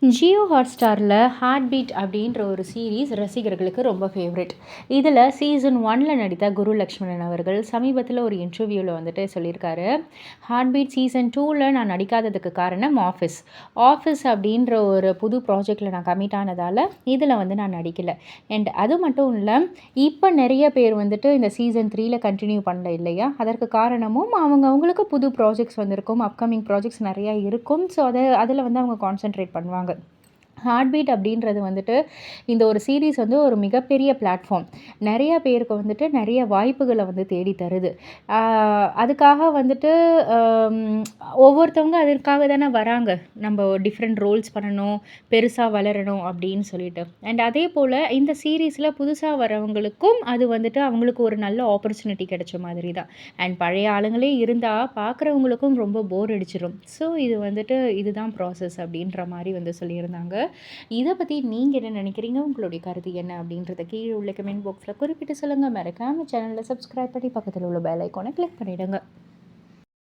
Jio ஹாட்ஸ்டாரில் heart beat அப்படின்ற ஒரு series ரசிகர்களுக்கு ரொம்ப ஃபேவரெட். இதில் சீசன் 1ல் நடித்த குரு லக்ஷ்மணன் அவர்கள் சமீபத்தில் ஒரு இன்டர்வியூவில் வந்துட்டு சொல்லியிருக்காரு. ஹார்ட் பீட் சீசன் 2ல் நான் நடிக்காததுக்கு காரணம் ஆஃபீஸ். ஆஃபீஸ் அப்படின்ற ஒரு புது ப்ராஜெக்டில் நான் கமிட் ஆனதால் இதில் வந்து நான் நடிக்கலை. அண்ட் அது மட்டும் இல்லை, இப்போ நிறைய பேர் வந்துட்டு இந்த சீசன் 3ல் கண்டினியூ பண்ணல இல்லையா, அதற்கு காரணமும் அவங்களுக்கு புது ப்ராஜெக்ட்ஸ் வந்திருக்கும், அப்கமிங் ப்ராஜெக்ட்ஸ் நிறையா இருக்கும். ஸோ அதில் வந்து அவங்க கான்சென்ட்ரேட் பண்ணுவாங்க. ஹார்ட் பீட் அப்படின்றது வந்துட்டு இந்த ஒரு சீரீஸ் வந்து ஒரு மிகப்பெரிய பிளாட்ஃபார்ம். நிறைய பேருக்கு வந்துட்டு நிறைய வாய்ப்புகளை வந்து தேடி தருது. அதுக்காக வந்துட்டு அம், ஒவ்வொருத்தவங்க அதற்காக தானே வராங்க. நம்ம டிஃப்ரெண்ட் ரோல்ஸ் பண்ணணும், பெருசாக வளரணும் அப்படின்னு சொல்லிட்டு. அண்ட் அதே போல் இந்த சீரீஸில் புதுசாக வரவங்களுக்கும் அது வந்துட்டு அவங்களுக்கு ஒரு நல்ல ஆப்பர்ச்சுனிட்டி கிடைச்ச மாதிரி தான். அண்ட் பழைய ஆளுங்களே இருந்தால் பார்க்குறவங்களுக்கும் ரொம்ப போர் அடிச்சிடும். ஸோ இது வந்துட்டு இதுதான் ப்ராசஸ் அப்படின்ற மாதிரி வந்து சொல்லியிருந்தாங்க. இத பத்தி நீங்க என்ன நினைக்கிறீங்க? உங்களுடைய கருத்து என்ன? அப்படின்றத கீழ உள்ள கமெண்ட் பாக்ஸ்ல குறிப்பிட்டு சொல்லுங்க. மறக்காம சேனல சப்ஸ்கிரைப் பண்ணி பக்கத்துல உள்ள பெல் ஐகானை கிளிக் பண்ணிடுங்க.